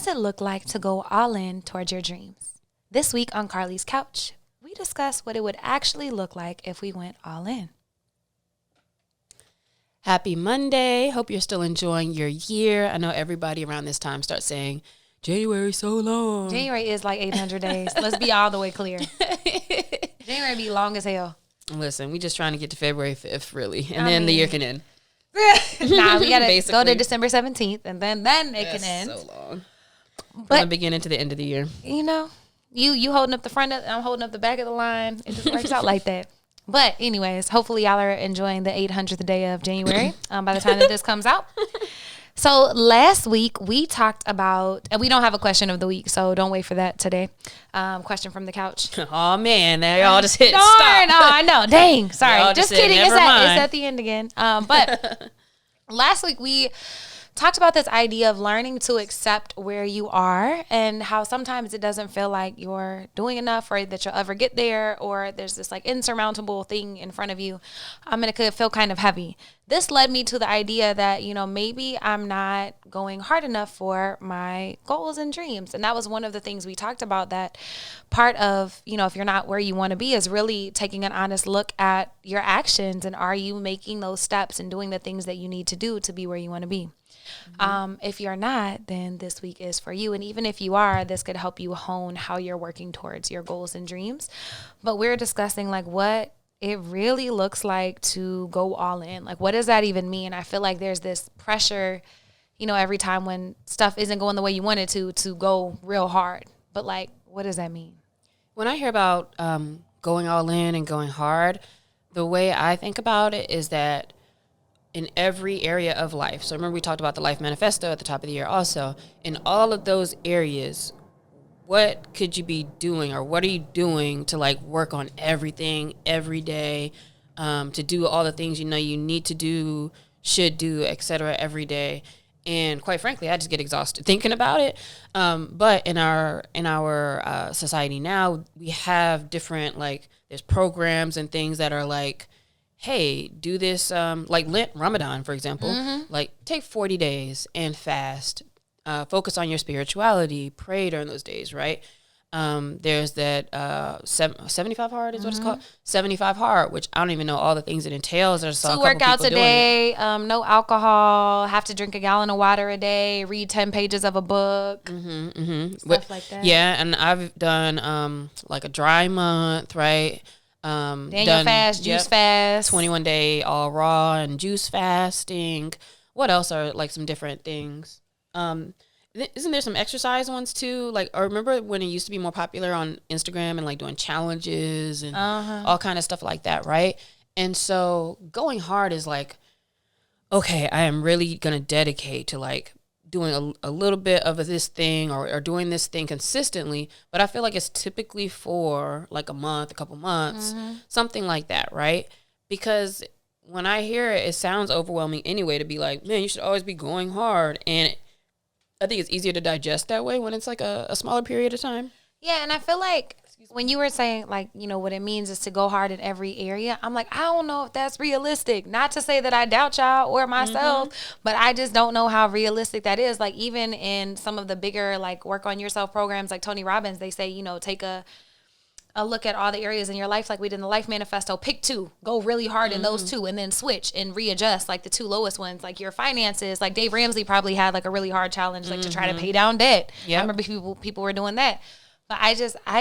does it look like to go all in towards your dreams? This week on Carlie's Couch, we discuss what it would actually look like if we went all in. Happy Monday. Hope you're still enjoying your year. I know everybody around this time starts saying, January's so long. January is like 800 days. Let's be all the way clear. January be long as hell. Listen, we just trying to get to February 5th, really. And then the year can end. Nah, we got to go to December 17th, and then it can end. So long. From But the beginning to the end of the year. you know, you holding up the front, I'm holding up the back of the line. It just works out like that. But anyways, hopefully y'all are enjoying the 800th day of January by the time that this comes out. So last week we talked about, and we don't have a question of the week, so don't wait for that today. Question from the couch. Oh man, now y'all just hit Darn, stop. oh, I know. Dang, sorry. Y'all Just just said, kidding. It's "Never mind." at the end again. But last week we talked about this idea of learning to accept where you are and how sometimes it doesn't feel like you're doing enough or that you'll ever get there, or there's this like insurmountable thing in front of you. And it could feel kind of heavy. This led me to the idea that, maybe I'm not going hard enough for my goals and dreams. And that was one of the things we talked about, that part of, if you're not where you want to be, is really taking an honest look at your actions, and are you making those steps and doing the things that you need to do to be where you want to be. If you're not, then this week is for you. And even if you are, this could help you hone how you're working towards your goals and dreams. But we're discussing like what it really looks like to go all in. Like, what does that even mean? I feel like there's this pressure, every time when stuff isn't going the way you want it to go real hard. But like, what does that mean? When I hear about going all in and going hard, the way I think about it is that in every area of life. So remember we talked about the Life Manifesto at the top of the year also. In all of those areas, what could you be doing, or what are you doing to like work on everything every day, to do all the things you need to do, should do, etc. every day? And quite frankly, I just get exhausted thinking about it. But in our society now, we have different, like, there's programs and things that are like, hey, do this, like Lent, Ramadan, for example. Like, take 40 days and fast. Focus on your spirituality. Pray during those days, right? There's that 75 hard is what it's called. 75 hard, which I don't even know all the things it entails. There's 2 workouts a day, no alcohol, have to drink a gallon of water a day, read 10 pages of a book, stuff like that. Yeah, and I've done like a dry month, right? Daniel fast, juice fast, 21 day all raw and juice fasting. What else are like some different things? Isn't there some exercise ones too? Like, or remember when it used to be more popular on Instagram and like doing challenges and all kind of stuff like that, right? And so going hard is like, okay, I am really gonna dedicate to like doing a little bit of this thing or doing this thing consistently, but I feel like it's typically for like a month, a couple months, something like that, right? Because when I hear it, it sounds overwhelming anyway to be like, man, you should always be going hard. And I think it's easier to digest that way when it's like a smaller period of time. Yeah, and I feel like when you were saying, like, what it means is to go hard in every area, I'm like, I don't know if that's realistic. Not to say that I doubt y'all or myself, but I just don't know how realistic that is. Like, even in some of the bigger, like, work on yourself programs, like Tony Robbins, they say, take a look at all the areas in your life, like we did in the Life Manifesto. Pick 2, go really hard in those 2, and then switch and readjust, like the 2 lowest ones, like your finances. Like Dave Ramsey probably had like a really hard challenge, like to try to pay down debt. I remember people were doing that. But I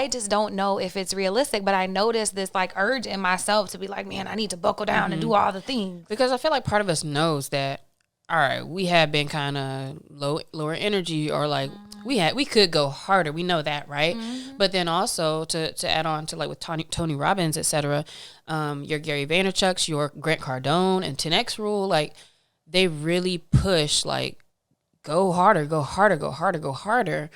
just don't know if it's realistic. But I noticed this like urge in myself to be like, man, I need to buckle down and do all the things. Because I feel like part of us knows that, all right, we have been kind of lower energy, or like we could go harder. We know that, right? But then also to add on to like with Tony Robbins, etc. Your Gary Vaynerchuk's, your Grant Cardone, and 10X rule, like they really push like go harder, go harder, go harder, go harder.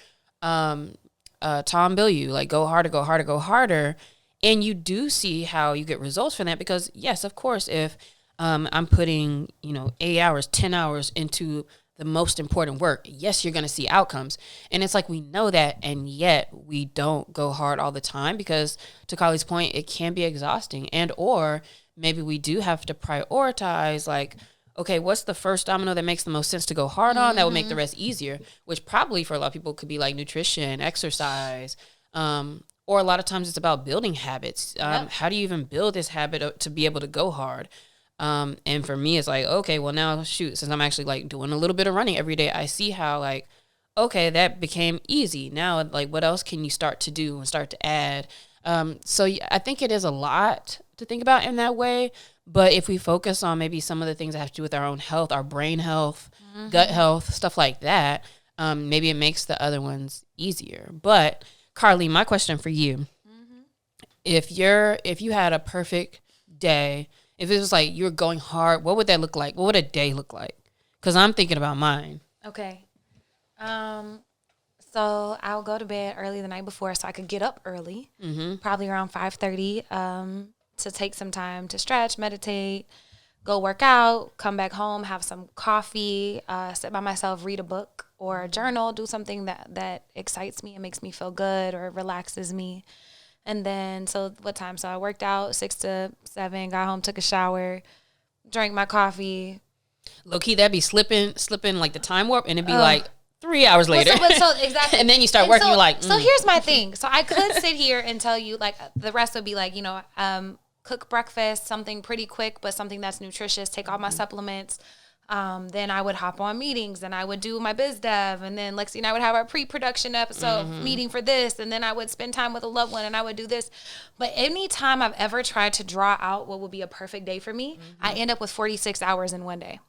Tom Bilyeu, like go harder, go harder, go harder. And you do see how you get results from that, because yes, of course, if I'm putting, 8 hours, 10 hours into the most important work, yes, you're going to see outcomes. And it's like, we know that, and yet we don't go hard all the time, because to Carlie's point, it can be exhausting. And, or maybe we do have to prioritize, like, okay, what's the first domino that makes the most sense to go hard on that would make the rest easier, which probably for a lot of people could be like nutrition, exercise, or a lot of times it's about building habits. How do you even build this habit to be able to go hard? And for me, it's like, okay, well now, shoot, since I'm actually like doing a little bit of running every day, I see how like, okay, that became easy. Now, like, what else can you start to do and start to add? So I think it is a lot to think about in that way. But if we focus on maybe some of the things that have to do with our own health, our brain health, gut health, stuff like that, maybe it makes the other ones easier. But Carlie, my question for you, if you had a perfect day, if it was like you're going hard, what would that look like? What would a day look like? Because I'm thinking about mine. Okay. So I'll go to bed early the night before so I could get up early, probably around 5:30, to take some time to stretch, meditate, go work out, come back home, have some coffee, sit by myself, read a book or a journal, do something that excites me and makes me feel good or relaxes me. And then, so what time? So I worked out 6 to 7, got home, took a shower, drank my coffee. Low key, that'd be slipping like the time warp, and it'd be like 3 hours later. So exactly. And then you start working, you're like, So here's my thing. So I could sit here and tell you, like, the rest would be like, cook breakfast, something pretty quick, but something that's nutritious, take all my supplements. Then I would hop on meetings and I would do my biz dev. And then Lexi and I would have our pre-production episode meeting for this. And then I would spend time with a loved one and I would do this. But anytime I've ever tried to draw out what would be a perfect day for me, I end up with 46 hours in one day.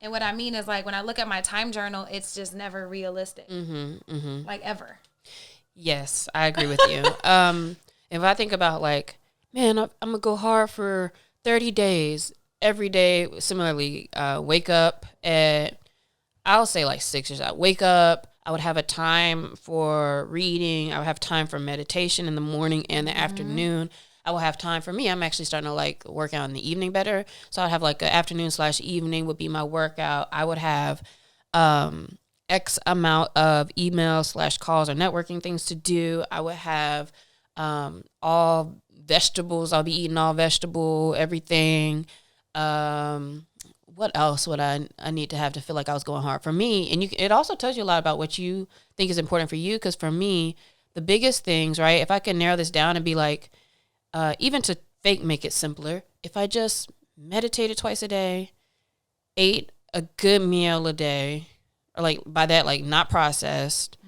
And what I mean is, like, when I look at my time journal, it's just never realistic. Like, ever. Yes, I agree with you. If I think about, like, man, I'm going to go hard for 30 days every day. Similarly, wake up at, I'll say like 6 years out. Wake up. I would have a time for reading. I would have time for meditation in the morning and the afternoon. I will have time for me. I'm actually starting to like work out in the evening better. So I'd have like an afternoon/evening would be my workout. I would have X amount of emails/calls or networking things to do. I would have all vegetables. I'll be eating all vegetable, everything. What else would I need to have to feel like I was going hard for me? And it also tells you a lot about what you think is important for you. Because for me, the biggest things, right? If I can narrow this down and be like, even to make it simpler, if I just meditated twice a day, ate a good meal a day, or like by that, like not processed,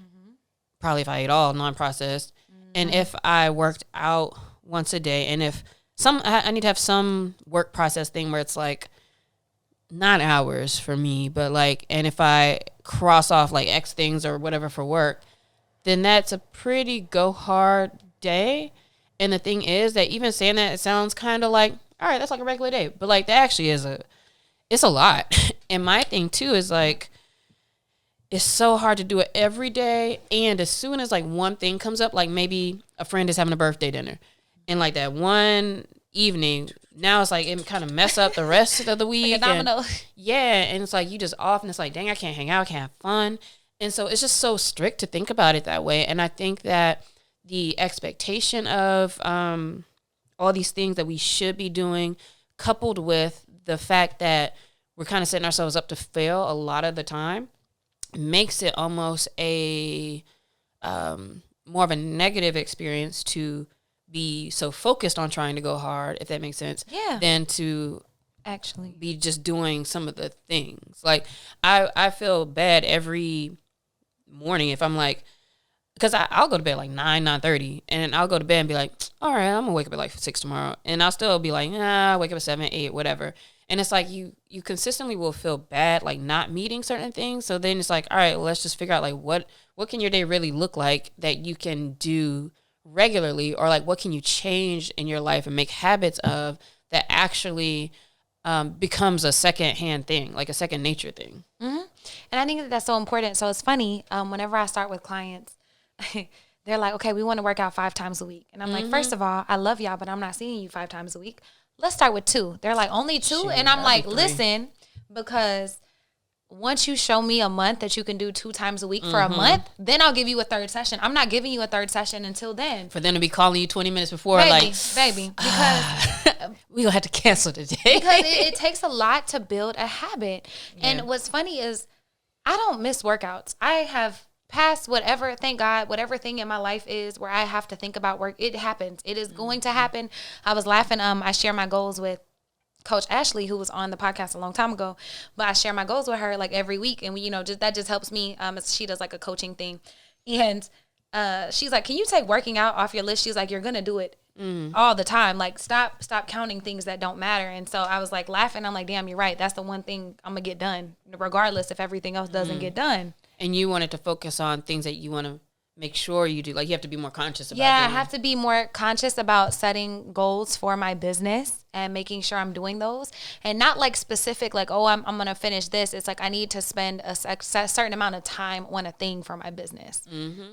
probably if I ate all non-processed, and if I worked out once a day, and if I need to have some work process thing where it's like not hours for me, but like, and if I cross off like X things or whatever for work, then that's a pretty go hard day. And the thing is that even saying that, it sounds kind of like, all right, that's like a regular day. But like that actually it's a lot. And my thing too is like, it's so hard to do it every day. And as soon as like one thing comes up, like maybe a friend is having a birthday dinner and like that one evening, now it's like it kind of mess up the rest of the week. Like a domino. And it's like you just off and it's like, dang, I can't hang out, I can't have fun. And so it's just so strict to think about it that way. And I think that the expectation of all these things that we should be doing, coupled with the fact that we're kind of setting ourselves up to fail a lot of the time, makes it almost a more of a negative experience to be so focused on trying to go hard, if that makes sense, than to actually be just doing some of the things. Like I feel bad every morning if I'm like, because I'll go to bed like 9:30, and I'll go to bed and be like, all right, I'm going to wake up at like 6 tomorrow. And I'll still be like, wake up at 7, 8, whatever. And it's like you consistently will feel bad, like not meeting certain things. So then it's like, all right, well, let's just figure out like what can your day really look like that you can do regularly, or like what can you change in your life and make habits of that actually becomes a second-hand thing, like a second nature thing. And I think that's so important. So it's funny, whenever I start with clients, they're like, okay, we want to work out 5 times a week. And I'm like, first of all, I love y'all, but I'm not seeing you 5 times a week. Let's start with 2. They're like, only 2? And I'm like, listen, because once you show me a month that you can do 2 times a week for a month, then I'll give you a third session. I'm not giving you a third session until then. For them to be calling you 20 minutes before, baby, because we gonna have to cancel today. Because it takes a lot to build a habit. Yeah. And what's funny is I don't miss workouts. I have passed whatever, thank God, whatever thing in my life is where I have to think about work. It happens. It is going to happen. I was laughing. I share my goals with Coach Ashley, who was on the podcast a long time ago, but I share my goals with her like every week. And we, that just helps me. She does like a coaching thing. And she's like, can you take working out off your list? She's like, you're going to do it all the time. Like stop counting things that don't matter. And so I was like laughing. I'm like, damn, you're right. That's the one thing I'm going to get done, regardless if everything else doesn't get done. And you wanted to focus on things that you want to make sure you do. Like you have to be more conscious about I have to be more conscious about setting goals for my business and making sure I'm doing those, and not like specific, like, oh, I'm going to finish this. It's like, I need to spend a certain amount of time on a thing for my business.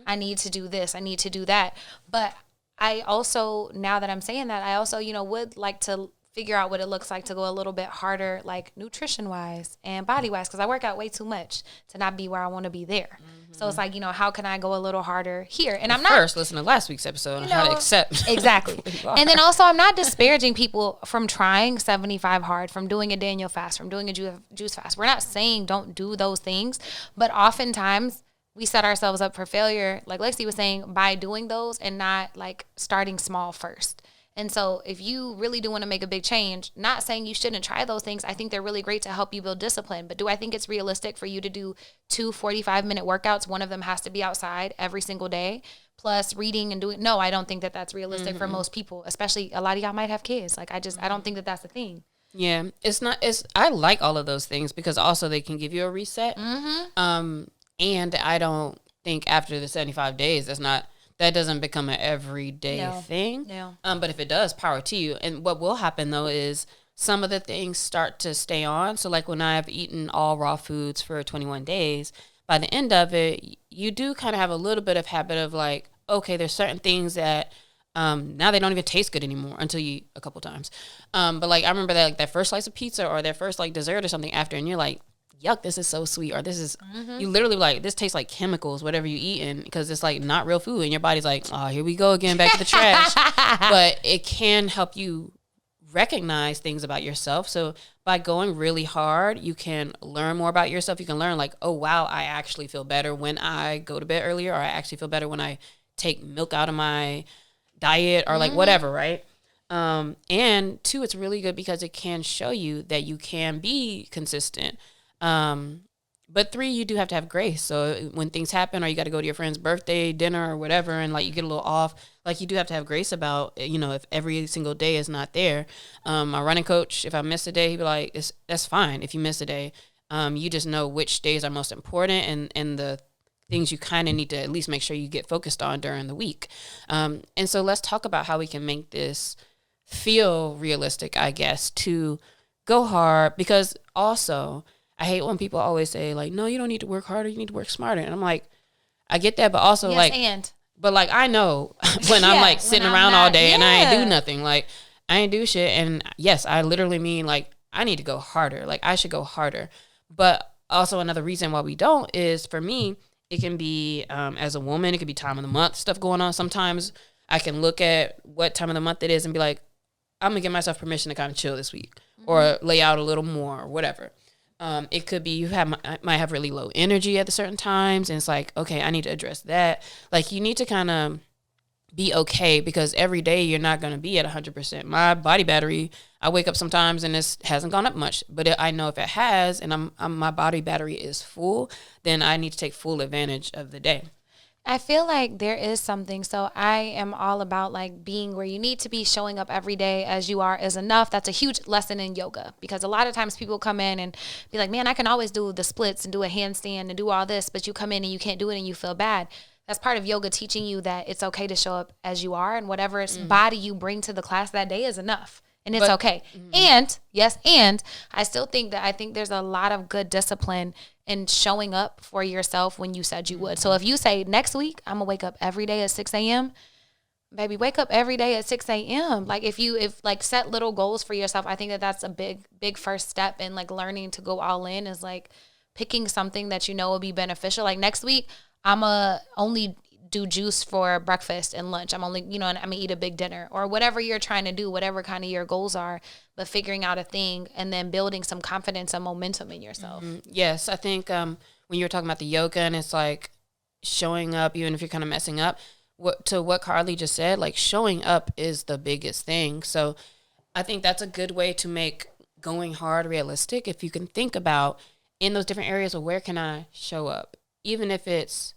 I need to do this. I need to do that. But I also, now that I'm saying that, I also, would like to figure out what it looks like to go a little bit harder, like nutrition wise and body wise, because I work out way too much to not be where I want to be there. So it's like, how can I go a little harder here? And I'm not first listen to last week's episode on how to accept exactly. And then also, I'm not disparaging people from trying 75 hard, from doing a Daniel fast, from doing a juice fast. We're not saying don't do those things, but oftentimes we set ourselves up for failure, like Lexi was saying, by doing those and not like starting small first. And so if you really do want to make a big change, not saying you shouldn't try those things. I think they're really great to help you build discipline. But do I think it's realistic for you to do 2 45-minute workouts? One of them has to be outside every single day, plus reading and doing. No, I don't think that that's realistic for most people, especially a lot of y'all might have kids. Like I don't think that that's a thing. Yeah, I like all of those things because also they can give you a reset. And I don't think after the 75 days, that doesn't become an everyday thing. No. But if it does, power to you. And what will happen, though, is some of the things start to stay on. So, like when I've eaten all raw foods for 21 days, by the end of it, you do kind of have a little bit of habit of like, okay, there's certain things that now they don't even taste good anymore until you eat a couple times. But, like, I remember that, like, that first slice of pizza or that first, like, dessert or something after, and you're like, yuck, this is so sweet, or this is, you literally like, this tastes like chemicals, whatever you eating, because it's like not real food, and your body's like, oh, here we go again, back to the trash. But it can help you recognize things about yourself. So by going really hard, you can learn more about yourself. You can learn like, oh, wow, I actually feel better when I go to bed earlier, or I actually feel better when I take milk out of my diet, or like whatever, right? And 2, it's really good because it can show you that you can be consistent. But 3, you do have to have grace. So when things happen, or you got to go to your friend's birthday dinner or whatever, and like you get a little off, like you do have to have grace about, if every single day is not there. My running coach, if I miss a day, he'd be like, that's fine if you miss a day. You just know which days are most important and the things you kind of need to at least make sure you get focused on during the week. And so let's talk about how we can make this feel realistic, I guess, to go hard, because also I hate when people always say like, no, you don't need to work harder, you need to work smarter. And I'm like, I get that, but also but like, I know when I'm like sitting around all day and I ain't do nothing, like I ain't do shit. And yes, I literally mean like, I need to go harder. Like I should go harder. But also another reason why we don't is, for me, it can be, as a woman, it could be time of the month stuff going on. Sometimes I can look at what time of the month it is and be like, I'm gonna give myself permission to kind of chill this week, or lay out a little more, or whatever. It could be might have really low energy at certain times, and it's like, okay, I need to address that. Like you need to kind of be okay, because every day you're not going to be at 100%. My body battery, I wake up sometimes and it hasn't gone up much, but I know if it has, and my body battery is full, then I need to take full advantage of the day. I feel like there is something. So I am all about like being where you need to be. Showing up every day as you are is enough. That's a huge lesson in yoga, because a lot of times people come in and be like, man, I can always do the splits and do a handstand and do all this, but you come in and you can't do it and you feel bad. That's part of yoga, teaching you that it's okay to show up as you are, and whatever body you bring to the class that day is enough. And it's okay. And I still think there's a lot of good discipline in showing up for yourself when you said you would. So if you say next week, I'm gonna wake up every day at 6 a.m., baby, wake up every day at 6 a.m. Like if set little goals for yourself, I think that's a big first step in like learning to go all in, is like picking something that you know will be beneficial. Like next week, I'ma only do juice for breakfast and lunch. I'm only, I'm gonna eat a big dinner or whatever you're trying to do, whatever kind of your goals are, but figuring out a thing and then building some confidence and momentum in yourself. Yes, I think when you were talking about the yoga and it's like showing up, even if you're kind of messing up, what Carlie just said, like showing up is the biggest thing. So I think that's a good way to make going hard realistic. If you can think about in those different areas of where can I show up, even if it's,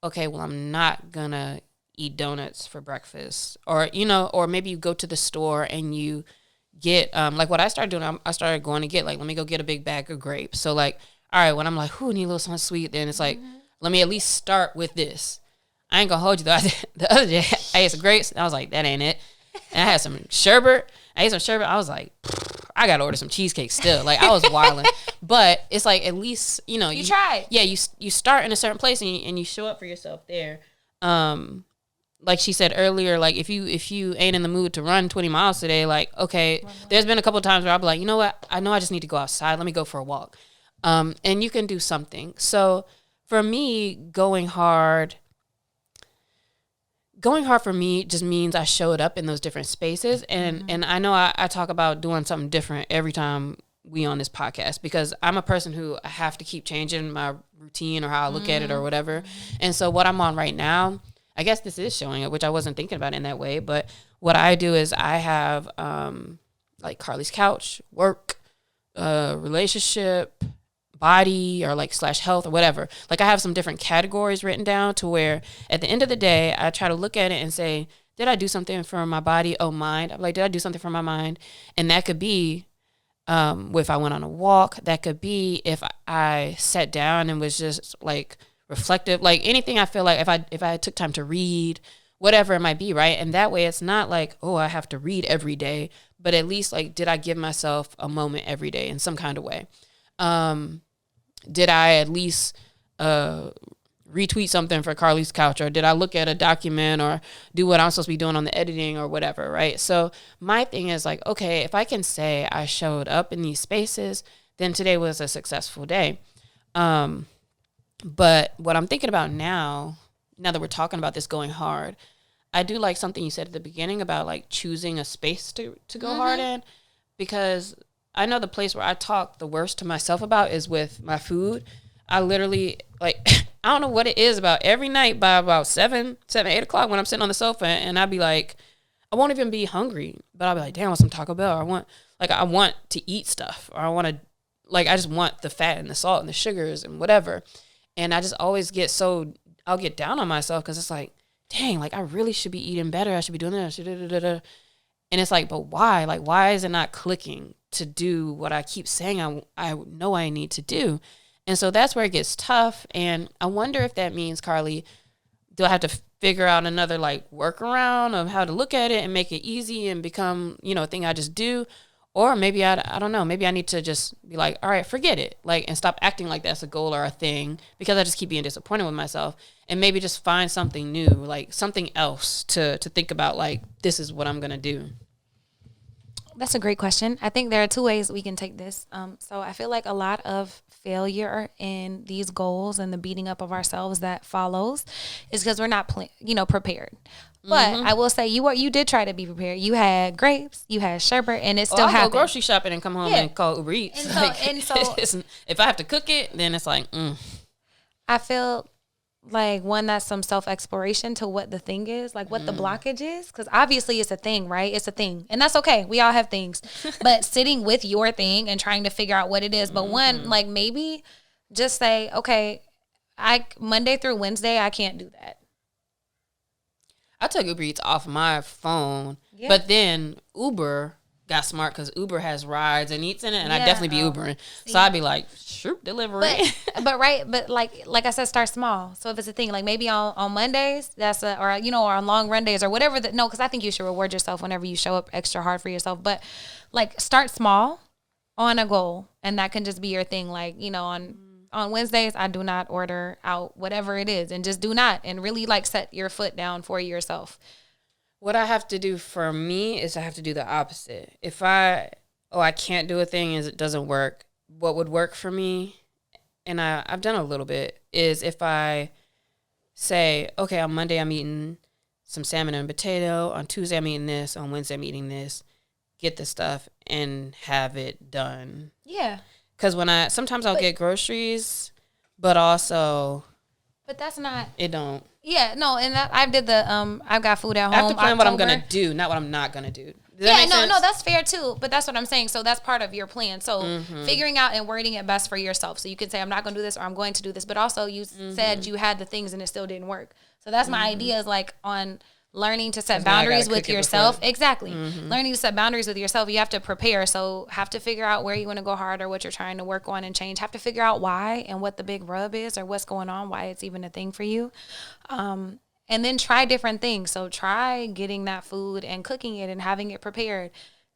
okay, well, I'm not gonna eat donuts for breakfast, or or maybe you go to the store and you get like what I started doing. I started going to get like, let me go get a big bag of grapes. So like, all right, when I'm like, need a little something sweet, then it's like, let me at least start with this. I ain't gonna hold you though. The other day I ate some grapes and I was like, that ain't it. And I had some sherbet. I ate some sherbet. I was like, I gotta order some cheesecake still. Like I was wilding, but it's like at least you tried. Yeah, you start in a certain place and you show up for yourself there. Like she said earlier, like if you ain't in the mood to run 20 miles today, like okay, there's been a couple of times where I'll be like, you know what, I know I just need to go outside. Let me go for a walk, and you can do something. So for me, going hard for me just means I showed up in those different spaces. And I know I talk about doing something different every time we on this podcast, because I'm a person who I have to keep changing my routine or how I look at it or whatever. And so what I'm on right now, I guess this is showing up, which I wasn't thinking about in that way. But what I do is I have like Carlie's couch, work, relationship, body, or like / health or whatever. Like I have some different categories written down to where at the end of the day, I try to look at it and say, did I do something for my body? Oh, mind. I'm like, did I do something for my mind? And that could be if I went on a walk. That could be if I sat down and was just like reflective, like anything. I feel like if I took time to read, whatever it might be, right? And that way it's not like, oh, I have to read every day, but at least like, did I give myself a moment every day in some kind of way? Did I at least retweet something for Carlie's couch, or did I look at a document or do what I'm supposed to be doing on the editing or whatever, right? So my thing is like, okay, if I can say I showed up in these spaces, then today was a successful day. But what I'm thinking about now that we're talking about this going hard, I do like something you said at the beginning about like choosing a space to go hard in, because I know the place where I talk the worst to myself about is with my food. I literally, like, I don't know what it is about every night by about 8 o'clock when I'm sitting on the sofa and I'd be like, I won't even be hungry, but I'll be like, damn, I want some Taco Bell. I want to eat stuff, or I just want the fat and the salt and the sugars and whatever. And I just always I'll get down on myself because it's like, dang, like I really should be eating better. I should be doing that. And it's like, but why? Like, why is it not clicking to do what I keep saying I know I need to do? And so that's where it gets tough. And I wonder if that means, Carlie, do I have to figure out another like workaround of how to look at it and make it easy and become, a thing I just do? Or maybe I don't know, maybe I need to just be like, all right, forget it. Like, and stop acting like that's a goal or a thing, because I just keep being disappointed with myself, and maybe just find something new, like something else to think about. Like, this is what I'm going to do. That's a great question. I think there are two ways we can take this. So I feel like a lot of failure in these goals and the beating up of ourselves that follows is because we're not, prepared. But I will say you did try to be prepared. You had grapes, you had sherbet, and it still happened. I'll go grocery shopping and come home and call Uber Eats. And so if I have to cook it, then it's like, I feel like that's some self-exploration to what the thing is, like what the blockage is, because obviously it's a thing, right? It's a thing, and that's okay. We all have things, but sitting with your thing and trying to figure out what it is. But one, like maybe just say, okay, Monday through Wednesday I can't do that. I took Uber Eats off my phone, but then Uber got smart because Uber has rides and eats in it, and I definitely be Ubering. So I'd be like, shoot, delivery. But like I said, start small. So if it's a thing, like maybe on Mondays, or on long run days or whatever. Because I think you should reward yourself whenever you show up extra hard for yourself. But like start small on a goal, and that can just be your thing. Like, on Wednesdays, I do not order out, whatever it is, and just do not, and really like set your foot down for yourself. What I have to do for me is I have to do the opposite. If I can't do a thing, is it doesn't work. What would work for me and I've done a little bit, is if I say, okay, on Monday I'm eating some salmon and potato, on Tuesday I'm eating this, on Wednesday I'm eating this, get the stuff and have it done. Yeah. Because sometimes I'll get groceries, but also. But that's not. It don't. Yeah, no, and I did I've got food at home. I have to plan what I'm October. going to do, not what I'm not going to do. No, that's fair too. But that's what I'm saying. So that's part of your plan. So figuring out and wording it best for yourself. So you can say, I'm not going to do this or I'm going to do this. But also you said you had the things and it still didn't work. So that's my idea is like on learning to set boundaries with yourself. Exactly. Learning to set boundaries with yourself. You have to prepare. So have to figure out where you want to go hard or what you're trying to work on and change. Have to figure out why and what the big rub is or what's going on, why it's even a thing for you. And then try different things. So try getting that food and cooking it and having it prepared.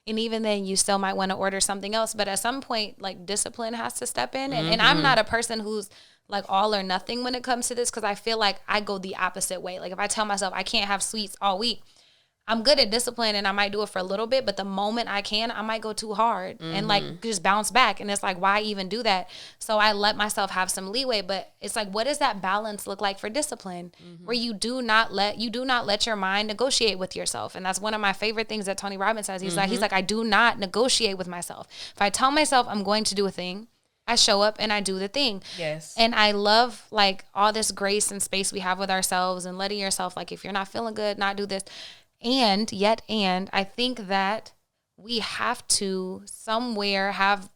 And even then you still might want to order something else. But at some point, like discipline has to step in. And I'm not a person who's like all or nothing when it comes to this because I feel like I go the opposite way. Like if I tell myself I can't have sweets all week, I'm good at discipline and I might do it for a little bit, but the moment I can, I might go too hard and like just bounce back. And it's like, why even do that? So I let myself have some leeway, but it's like, what does that balance look like for discipline where you do not let your mind negotiate with yourself? And that's one of my favorite things that Tony Robbins says. He's like, I do not negotiate with myself. If I tell myself I'm going to do a thing, I show up and I do the thing. Yes. And I love like all this grace and space we have with ourselves and letting yourself, like, if you're not feeling good, not do this. And I think that we have to somewhere have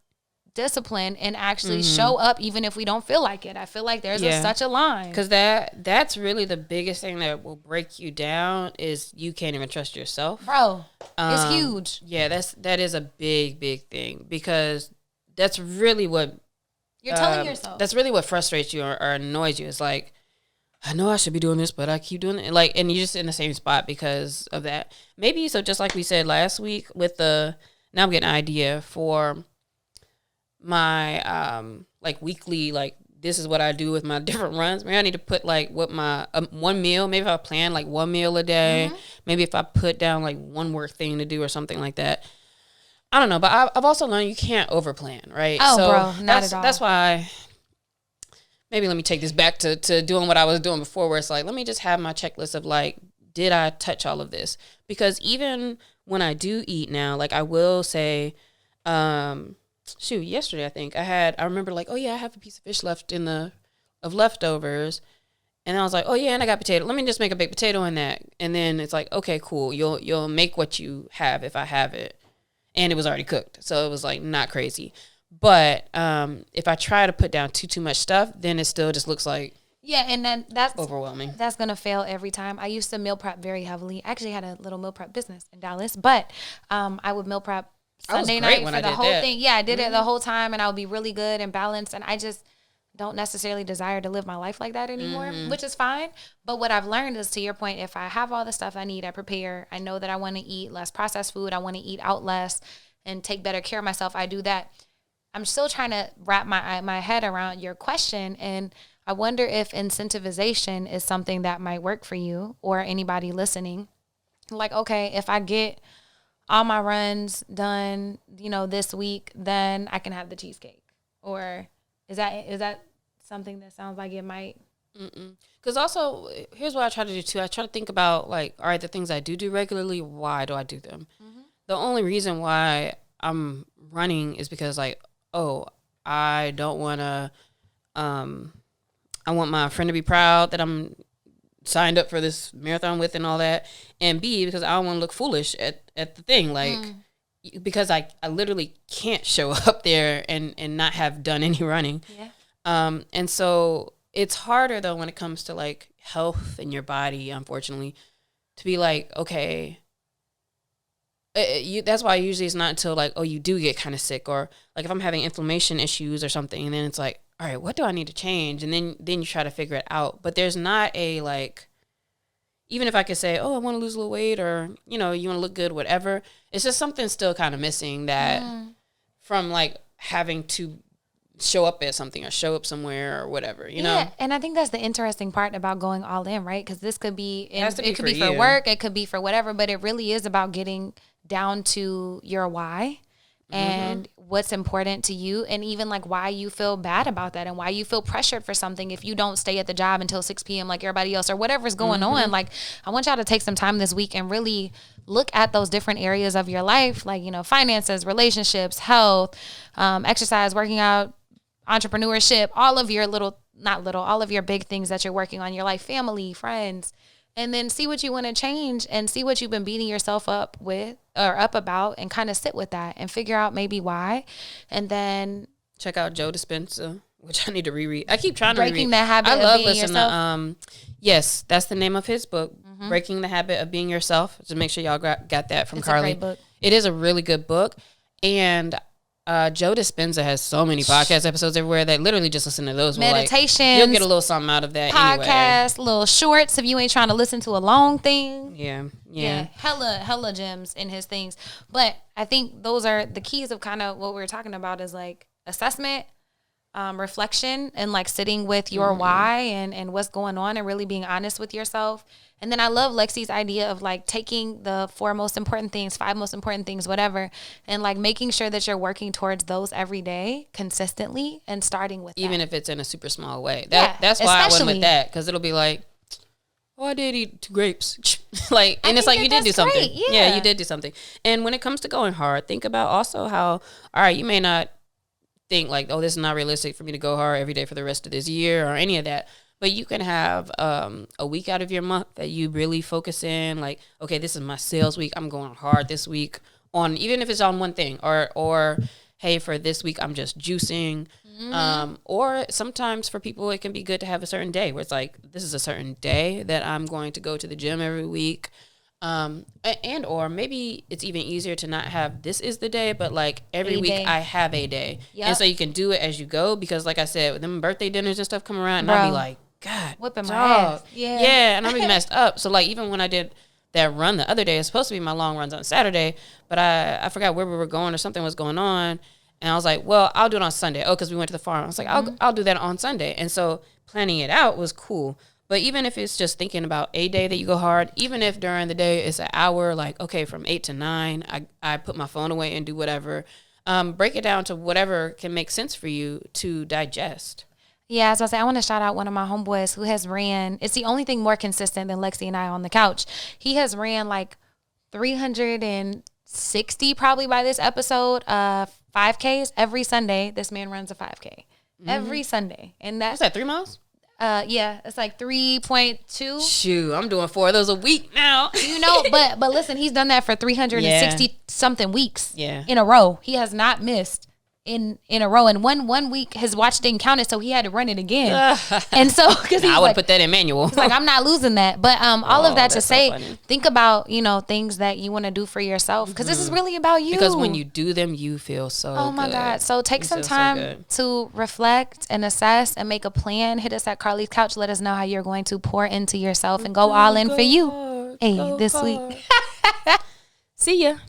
discipline and actually show up even if we don't feel like it. I feel like there's such a line. Because that's really the biggest thing that will break you down is you can't even trust yourself. Bro, it's huge. Yeah, that is a big, big thing because that's really what you're telling yourself. That's really what frustrates you or annoys you. It's like, I know I should be doing this, but I keep doing it. Like, and you're just in the same spot because of that. Maybe, so just like we said last week with now I'm getting an idea for my, like weekly, like this is what I do with my different runs. Maybe I need to put like what my, one meal, maybe if I plan like one meal a day, maybe if I put down like one work thing to do or something like that. I don't know, but I've also learned you can't overplan, right? Oh, so bro, not at all. That's why maybe let me take this back to doing what I was doing before where it's like, let me just have my checklist of like, did I touch all of this? Because even when I do eat now, like I will say, yesterday I think I remember like, oh yeah, I have a piece of fish left of leftovers. And I was like, oh yeah, and I got potato. Let me just make a baked potato in that. And then it's like, okay, cool. You'll make what you have if I have it. And it was already cooked. So it was like not crazy. But if I try to put down too much stuff, then it still just looks like and then that's overwhelming. That's gonna fail every time. I used to meal prep very heavily. I actually had a little meal prep business in Dallas, but I would meal prep Sunday night for the whole thing. Yeah, I did it the whole time, and I would be really good and balanced. And I just don't necessarily desire to live my life like that anymore, which is fine. But what I've learned is, to your point, if I have all the stuff I need, I prepare. I know that I want to eat less processed food. I want to eat out less and take better care of myself. I do that. I'm still trying to wrap my head around your question, and I wonder if incentivization is something that might work for you or anybody listening. Like, okay, if I get all my runs done, this week, then I can have the cheesecake. Or is that something that sounds like it might? Because also, here's what I try to do too. I try to think about like, all right, the things I do regularly, why do I do them? The only reason why I'm running is because like, oh, I don't want to, I want my friend to be proud that I'm signed up for this marathon with and all that. And B, because I don't want to look foolish at the thing. Like, because I literally can't show up there and not have done any running. Yeah. And so it's harder though when it comes to like health in your body, unfortunately, to be like, okay, that's why usually it's not until like, oh, you do get kind of sick, or like if I'm having inflammation issues or something, and then it's like, all right, what do I need to change? And then you try to figure it out. But there's not a like, even if I could say, oh, I want to lose a little weight, or you want to look good, whatever, it's just something still kind of missing that from like having to show up at something or show up somewhere or whatever, you know? And I think that's the interesting part about going all in, right? Because this could be, it could be for work, it could be for whatever, but it really is about getting down to your why and what's important to you, and even like why you feel bad about that and why you feel pressured for something if you don't stay at the job until 6 p.m. like everybody else or whatever's going on. Like, I want y'all to take some time this week and really look at those different areas of your life, like, you know, finances, relationships, health, exercise, working out, entrepreneurship, all of your all of your big things that you're working on, your life, family, friends, and then see what you want to change and see what you've been beating yourself up with or up about, and kind of sit with that and figure out maybe why. And then check out Joe Dispenza, which I need to reread. I keep trying to Breaking the Habit I of love Being listening Yourself. to, yes, that's the name of his book, Breaking the Habit of Being Yourself. So make sure y'all got that from It's Carlie. a great book. It is a really good book. And Joe Dispenza has so many podcast episodes everywhere that literally just listen to those. Meditations. Like, you'll get a little something out of that Podcasts, anyway. little shorts if you ain't trying to listen to a long thing. Yeah. Hella gems in his things. But I think those are the keys of kind of what we were talking about, is like assessment, reflection, and like sitting with your why and what's going on, and really being honest with yourself. And then I love Lexi's idea of like taking the 4 most important things, 5 most important things, whatever, and like making sure that you're working towards those every day consistently and starting with Even that. if it's in a super small way. Yeah, That's why I went especially. with that, because it'll be like, oh, I did eat 2 grapes. Like, and I it's think like, you that did do that's something. great, yeah. You did do something. And when it comes to going hard, think about also how, all right, you may not think like, oh, this is not realistic for me to go hard every day for the rest of this year or any of that. But you can have a week out of your month that you really focus in, like, okay, this is my sales week. I'm going hard this week on, even if it's on one thing, or hey, for this week, I'm just juicing. Or sometimes for people, it can be good to have a certain day where it's like, this is a certain day that I'm going to go to the gym every week. And or maybe it's even easier to not have this is the day, but like every week I have a day. Yep. And so you can do it as you go, because like I said, them birthday dinners and stuff come around, and Bro. I'll be like, God, Whipping my dog. ass. Yeah. Yeah, and I'll be messed up. So like, even when I did that run the other day, it's supposed to be my long runs on Saturday, but I forgot where we were going or something was going on. And I was like, well, I'll do it on Sunday. Oh, because we went to the farm. I was like, I'll do that on Sunday. And so planning it out was cool. But even if it's just thinking about a day that you go hard, even if during the day it's an hour, like, okay, from 8 to 9, I put my phone away and do whatever. Break it down to whatever can make sense for you to digest. Yeah, as I say, I want to shout out one of my homeboys who has ran. It's the only thing more consistent than Lexi and I on the couch. He has ran like 360 probably by this episode, 5Ks every Sunday. This man runs a 5K every Sunday, and What's that, 3 miles? Yeah, it's like 3.2. Shoot, I'm doing 4 of those a week now. You know, but listen, he's done that for 360 something weeks in a row. He has not missed in a row. And one week his watch didn't count it, so he had to run it again. And so, because I would put that in manual. He's like, I'm not losing that. But all of that to say, so funny. think about, you know, things that you want to do for yourself, because this is really about you. Because when you do them, you feel so Oh my good. God. So take some time to reflect and assess and make a plan. Hit us at Carlie's Couch. Let us know how you're going to pour into yourself and go all in for you. Hey, this week. See ya.